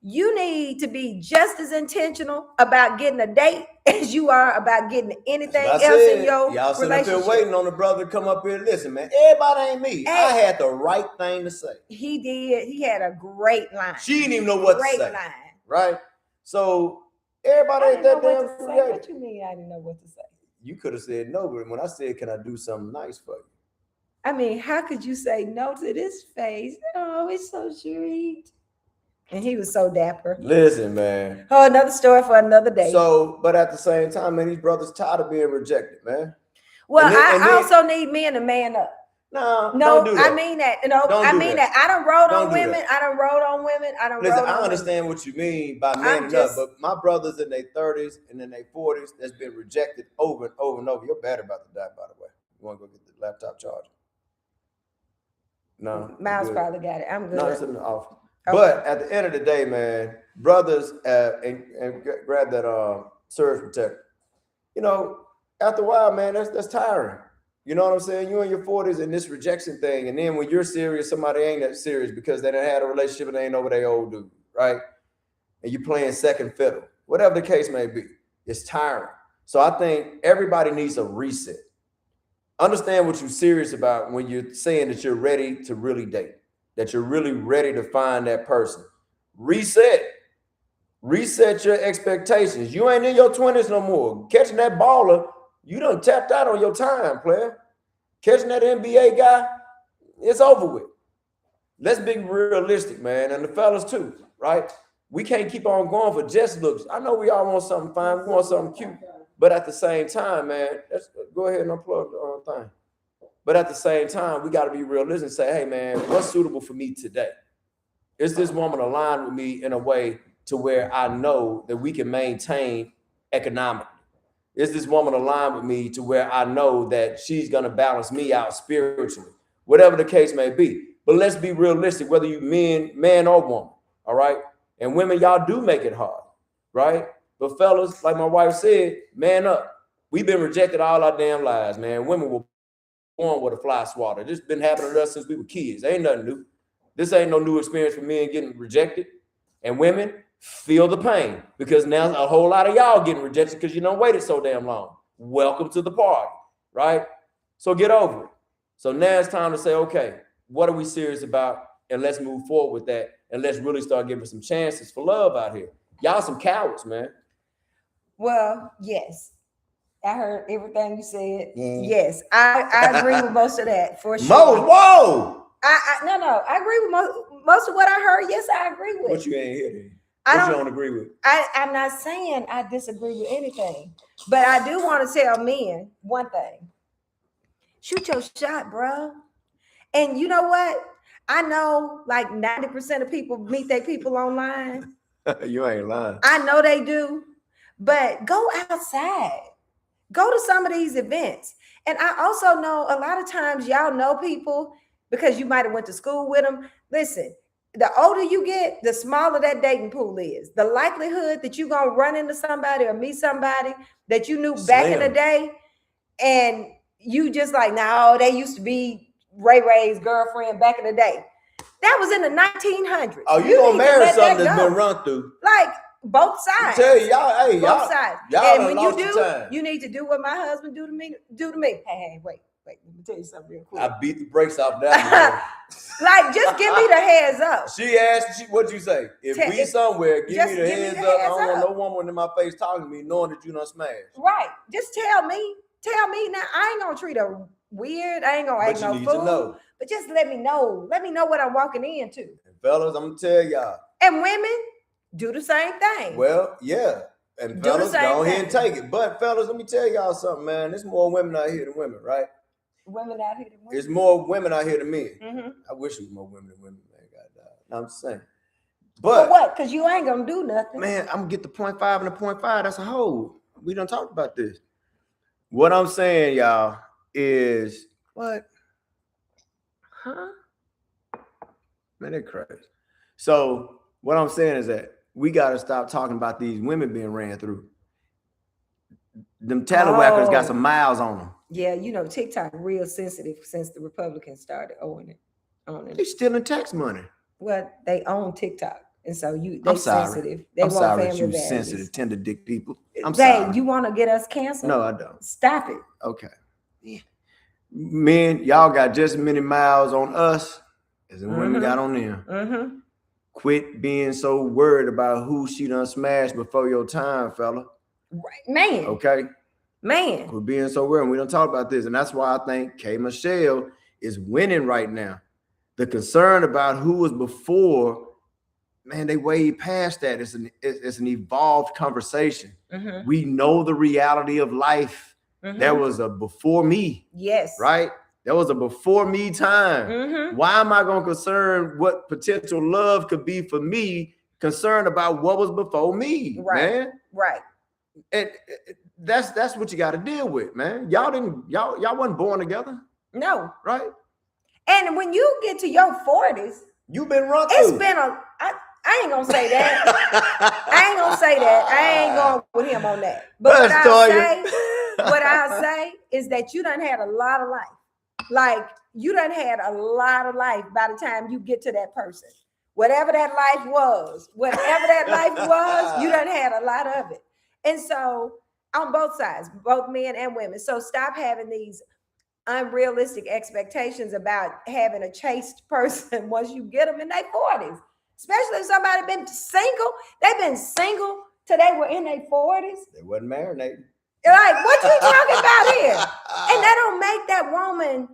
you need to be just as intentional about getting a date as you are about getting anything else in your y'all sitting up relationship. here waiting on the brother to come up here and listen, man. Everybody ain't me. Hey, I had the right thing to say. He did. He had a great line. She didn't even know what to say. Great line. Right? So everybody ain't that damn creative. What you mean I didn't know what to say? You could have said no, but when I said, can I do something nice for you? I mean, how could you say no to this face? Oh, it's so sweet. And he was so dapper. Listen, man. Oh, another story for another day. So, but at the same time, man, these brothers tired of being rejected, man. Well, I also need men to man up. No, don't do that. I mean that. No, I mean that. I done rode on women. I done rode on women. Listen, I understand what you mean by manning up, but my brothers in their 30s and in their 40s that's been rejected over and over and over. Your battery about to die, by the way. You want to go get the laptop charger? No. Miles probably got it. I'm good. No, it's in the office. Okay. But at the end of the day, man, brothers and grab that surge protector. You know, after a while, man, that's tiring. You know what I'm saying? You in your 40s and this rejection thing, and then when you're serious, somebody ain't that serious because they done had a relationship and they ain't over their old dude, right? And you playing second fiddle, whatever the case may be. It's tiring. So I think everybody needs a reset. Understand what you're serious about when you're saying that you're ready to really date, that you're really ready to find that person. Reset your expectations. You ain't in your 20s no more. Catching that baller, you done tapped out on your time, player. Catching that NBA guy, it's over with. Let's be realistic, man. And the fellas too, right? We can't keep on going for just looks. I know we all want something fine. We want something cute. But at the same time, man, let's go ahead and unplug the thing. But at the same time, we got to be realistic and say, hey, man, what's suitable for me today? Is this woman aligned with me in a way to where I know that we can maintain economically? Is this woman aligned with me to where I know that she's going to balance me out spiritually? Whatever the case may be. But let's be realistic, whether you man or woman, all right? And women, y'all do make it hard, right? But fellas, like my wife said, man up. We've been rejected all our damn lives, man. Women were born with a fly swatter. This has been happening to us since we were kids. Ain't nothing new. This ain't no new experience for men getting rejected. And women feel the pain because now a whole lot of y'all getting rejected because you don't waited so damn long. Welcome to the party, right? So get over it. So now it's time to say, okay, what are we serious about? And let's move forward with that. And let's really start giving some chances for love out here. Y'all some cowards, man. Well, yes. I heard everything you said. Yes, I agree with most of that for sure. Whoa! I agree with most of what I heard. Yes, I agree with. What you ain't hear? I What you don't. don't agree with? I'm not saying I disagree with anything, but I do want to tell men one thing: shoot your shot, bro. And you know what? I know like 90% of people meet their people online. You ain't lying. I know they do, but go outside. Go to some of these events. And I also know a lot of times y'all know people because you might have went to school with them. Listen, the older you get, the smaller that dating pool is. The likelihood that you're going to run into somebody or meet somebody that you knew back in the Slim. day and you just like, no, they used to be Ray Ray's girlfriend back in the day. That was in the 1900s. Oh, you gonna need to marry let something that that's go. been run through? Like both I sides. tell you, y'all, hey, Both sides. y'all And done when you lost your do, time. you need to do what my husband do to me. Hey, wait. Let me tell you something real quick. I beat the brakes off that one. Like, just give me the heads up. She asked, what'd you say? If somewhere, give me the heads up. I don't want no woman in my face talking to me, knowing that you done smashed. Right. Just tell me. Tell me now. I ain't gonna treat her weird. I ain't gonna act no fool. To know. But just let me know. Let me know what I'm walking into. And fellas, I'm gonna tell y'all. And women do the same thing. Well, yeah. And fellas, go ahead and take it. But fellas, let me tell y'all something, man. There's more women out here than women, right? Women out here than women. There's more women out here than men. Mm-hmm. I wish there was more women than women, man. God, I'm just saying. But what? Because you ain't gonna do nothing. Man, I'm gonna get the 0.5 and the 0.5. That's a whole. We done talked about this. What I'm saying, y'all, is what? Huh? Man, they're crazy. So what I'm saying is that we gotta stop talking about these women being ran through. Them tallywhackers got some miles on them. Yeah, you know, TikTok real sensitive since the Republicans started owning it. They stealing tax money. Well, they own TikTok. And so they I'm sensitive. Sorry. They I'm want sorry family that you values. sensitive, tender dick people. I'm sorry. sorry. You want to get us canceled? No, I don't. Stop it. Okay. Yeah. Men, y'all got just as many miles on us as the women got on them. Mm-hmm. Quit being so worried about who she done smashed before your time, fella. Right. Man. Okay? Man. Quit being so worried. We don't talk about this. And that's why I think K. Michelle is winning right now. The concern about who was before, man, they way past that. It's an evolved conversation. Mm-hmm. We know the reality of life. Mm-hmm. There was a before me. Yes. Right? There was a before me time. Mm-hmm. Why am I going to concern what potential love could be for me, concerned about what was before me, man? Right. And that's what you got to deal with, man. Y'all wasn't born together. No. Right? And when you get to your 40s, you've been run through. It's been I ain't gonna say that. I ain't gonna say that. I ain't going with him on that. But what I'll say is that you done had a lot of life. Like you done had a lot of life by the time you get to that person. Whatever that life was, you done had a lot of it. And so on both sides, both men and women. So stop having these unrealistic expectations about having a chaste person once you get them in their 40s. Especially if somebody been single. They've been single till they were in their 40s. They wasn't marinating. Like, what you talking about here? And that don't make that woman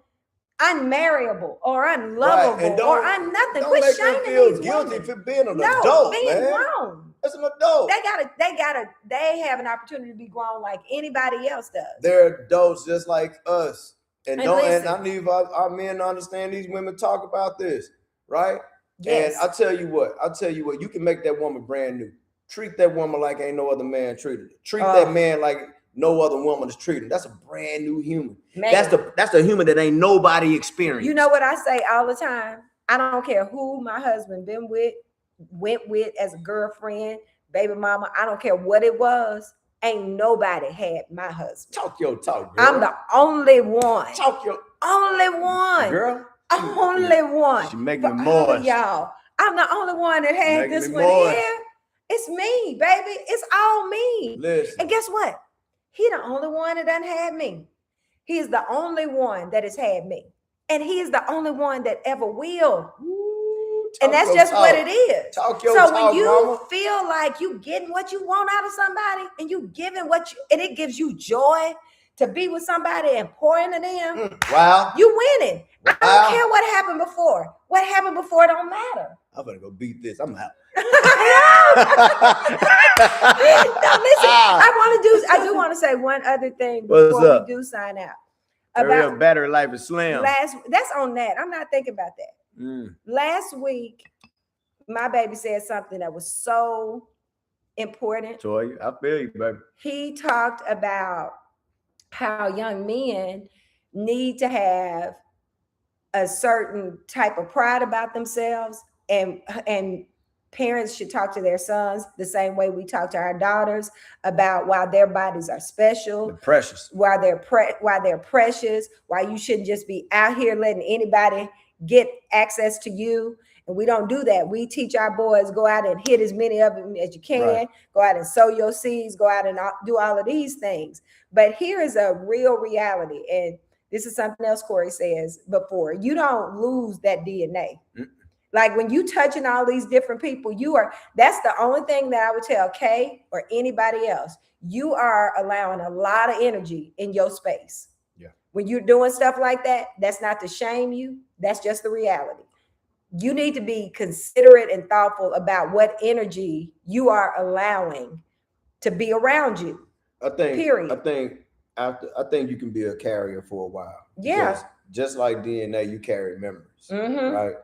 unmarriable or unlovable or nothing. Quit shaming these guilty women for being an adult, being grown. That's an adult. They have an opportunity to be grown like anybody else does. They're adults just like us. And I need our men to understand these women talk about this, right? Yes. And I'll tell you what, you can make that woman brand new. Treat that woman like ain't no other man treated her. Treat that man like no other woman is treated. That's a brand new human. Man. That's the human that ain't nobody experienced. You know what I say all the time? I don't care who my husband went with as a girlfriend, baby mama. I don't care what it was. Ain't nobody had my husband. Talk your talk, girl. I'm the only one. Talk your only one. Girl. Only one. She make me moist. Y'all. I'm the only one that had this one here. It's me, baby. It's all me. Listen. And guess what? He the only one that done had me. He is the only one that has had me. And he is the only one that ever will. And that's just what it is. So when you feel like you getting what you want out of somebody and you giving and it gives you joy to be with somebody and pour into them, wow, you winning. I don't care what happened before. What happened before don't matter. I'm gonna go beat this. I'm out. No, listen. I do want to say one other thing What's before up? we do sign out. Real battery life is slim. That's on that. I'm not thinking about that. Last week, my baby said something that was so important. Toy, I feel you, baby. He talked about how young men need to have a certain type of pride about themselves, and parents should talk to their sons the same way we talk to our daughters about why their bodies are special, they're precious, why they're precious, why you shouldn't just be out here letting anybody get access to you. And we don't do that. We teach our boys, go out and hit as many of them as you can, right. Go out and sow your seeds, go out and do all of these things. But here is a real reality, and this is something else Corey says before. You don't lose that DNA. Like when you touching all these different people, that's the only thing that I would tell Kay or anybody else. You are allowing a lot of energy in your space. Yeah. When you're doing stuff like that, that's not to shame you. That's just the reality. You need to be considerate and thoughtful about what energy you are allowing to be around you. I think, period. I think you can be a carrier for a while. Yeah. Just like DNA, you carry memories, right?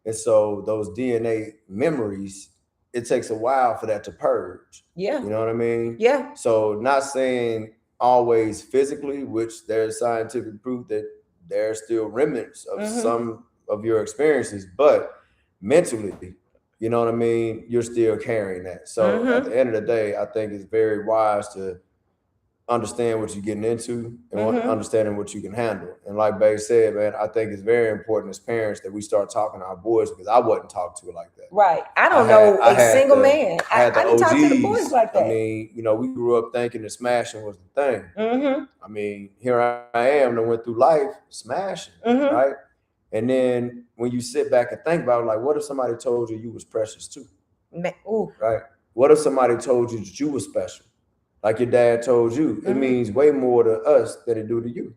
And so those DNA memories, it takes a while for that to purge. Yeah. You know what I mean? Yeah. So not saying always physically, which there's scientific proof that there's still remnants of some of your experiences, but mentally, you know what I mean? You're still carrying that. So at the end of the day, I think it's very wise to understand what you're getting into and understanding what you can handle. And like Babe said, man, I think it's very important as parents that we start talking to our boys, because I wasn't talked to like that. Right. I don't know a single man. I didn't talk to the boys like that. I mean, you know, we grew up thinking that smashing was the thing. I mean, here I am that went through life smashing, right? And then when you sit back and think about it, like, what if somebody told you was precious too? Right? What if somebody told you that you were special? Like your dad told you, it means way more to us than it do to you,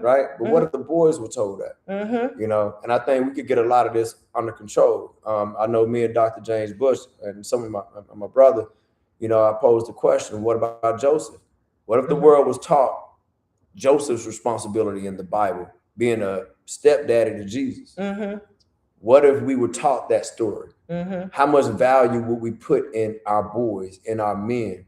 right? But what if the boys were told that, you know? And I think we could get a lot of this under control. I know me and Dr. James Bush and some of my brother, you know, I posed the question, what about Joseph? What if the world was taught Joseph's responsibility in the Bible, being a stepdaddy to Jesus? What if we were taught that story? How much value would we put in our boys, in our men?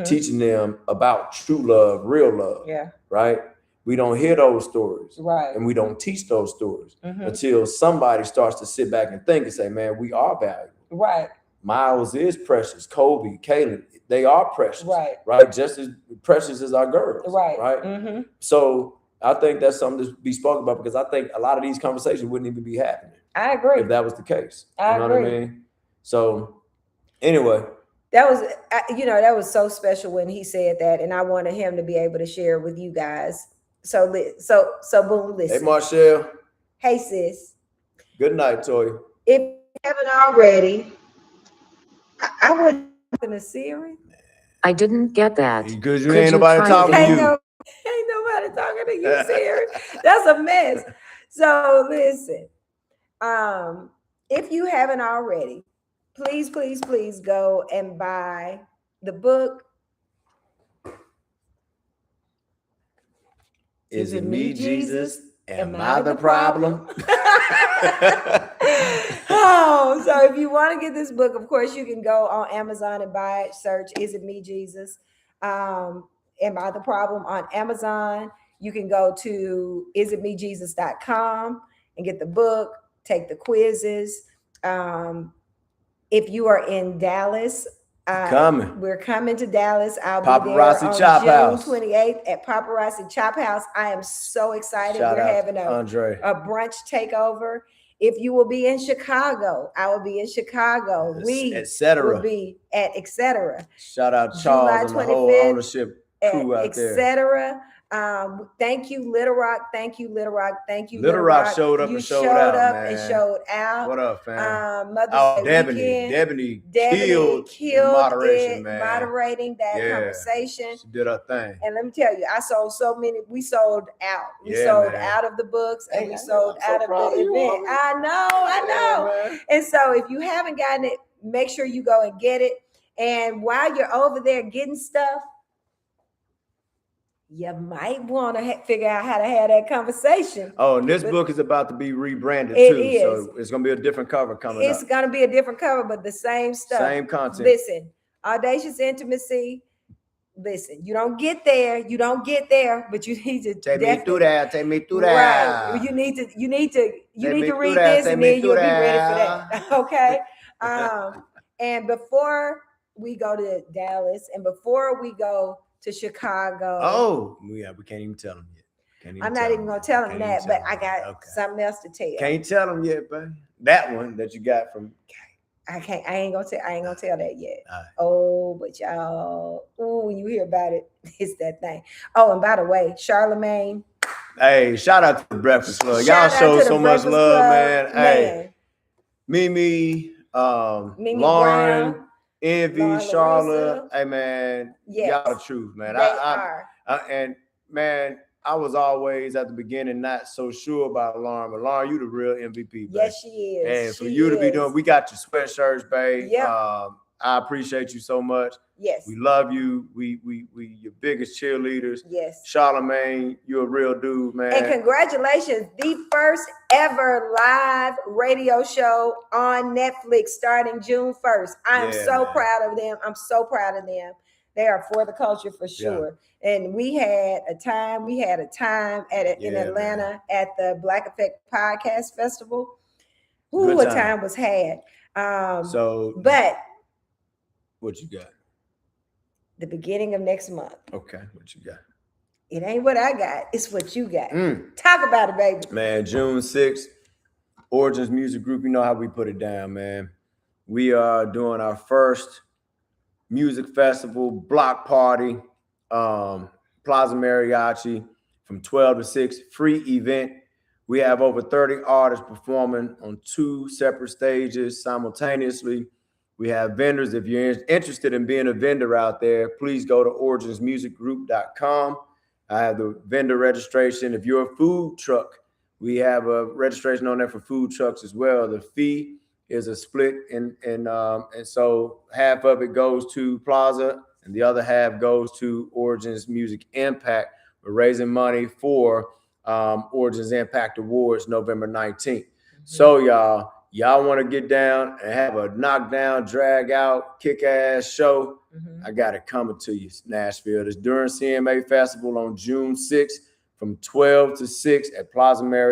Teaching them about true love, real love, right? We don't hear those stories, right? And we don't teach those stories until somebody starts to sit back and think and say, man, we are valuable, right? Miles is precious, Kobe, Caleb, they are precious, right? Just as precious as our girls, right? So I think that's something to be spoken about, because I think a lot of these conversations wouldn't even be happening. I agree. If that was the case. You know what I mean? So anyway. That was, that was so special when he said that, and I wanted him to be able to share with you guys. So boom, listen. Hey, Marshall. Hey, sis. Good night, Toya. If you haven't already, I would in a series. I didn't get that. Because you ain't nobody talking to you. Ain't nobody talking to you, Siri. That's a mess. So listen, if you haven't already, please, please, please go and buy the book. Is it me, Jesus? Am I the problem? Oh, so if you want to get this book, of course, you can go on Amazon and buy it. Search Is It Me, Jesus? Am I the Problem on Amazon. You can go to isitmejesus.com and get the book, take the quizzes. If you are in Dallas, we're coming to Dallas. I'll be there on June 28th at Paparazzi Chop House. I am so excited. We're having a brunch takeover. If you will be in Chicago, I will be in Chicago. We will be at etc. Shout out Charles and the whole ownership crew out there. Etc. Thank you, Little Rock. Thank you, Little Rock. Thank you, Little Rock showed up You and showed out, and man. showed out. What up, fam? Mother's Day Debony. weekend. Debony killed moderation, it, man. moderating that Yeah. conversation. She did her thing. And let me tell you, I sold so many. We sold out. We Yeah, sold man. out of the books, and Hey, we I know, sold I'm so out of proud the of you, event. homie. I know. Yeah, man. And so, if you haven't gotten it, make sure you go and get it. And while you're over there getting stuff, you might want to figure out how to have that conversation. Oh, and this book is about to be rebranded It too. is. So it's gonna be a different cover coming It's up. going to be a different cover, but the same stuff. Same content. Listen, audacious intimacy. Listen, you don't get there, but you need to Take me through that. Take me through Right. that. You need to read that, this, take and me then you'll through be ready for that. that. Okay. And before we go to Dallas, and before we go to Chicago, Oh, yeah, we can't even tell them yet. I'm not even gonna tell them that, but I got something else to tell. Can't tell them yet, baby. That one that you got from. I ain't gonna tell that yet. Right. Oh, but y'all, when you hear about it, it's that thing. Oh, and by the way, Charlemagne. Hey, shout out to the Breakfast Club. Y'all show so much love, man. Hey, Mimi, Lauren, Envy, Charlotte. Hey, man, y'all the truth, man. They are. And man, I was always at the beginning not so sure about Lauren, but Lauren, you the real MVP, babe. Yes, she is. And for you to be doing, we got your sweatshirts, babe. Yep. I appreciate you so much. Yes. We love you. We your biggest cheerleaders. Yes. Charlemagne, you're a real dude, man. And congratulations, the first ever live radio show on Netflix starting June 1st. I am so proud of them. I'm so proud of them. They are for the culture for sure. Yeah. And we had a time in Atlanta at the Black Effect Podcast Festival. Ooh, a time was had. But what you got? The beginning of next month. Okay, what you got? It ain't what I got. It's what you got. Talk about it, baby. Man, June 6th, Origins Music Group. You know how we put it down, man. We are doing our first music festival block party, Plaza Mariachi from 12 to 6, free event. We have over 30 artists performing on 2 separate stages simultaneously. We have vendors. If you're interested in being a vendor out there, please go to originsmusicgroup.com. I have the vendor registration. If you're a food truck, we have a registration on there for food trucks as well. The fee is a split, and so half of it goes to Plaza, and the other half goes to Origins Music Impact. We're raising money for Origins Impact Awards November 19th. So y'all want to get down and have a knockdown, drag out, kick ass show, I got it coming to you, Nashville. It's during CMA Festival on June 6th from 12 to 6 at Plaza Marriott.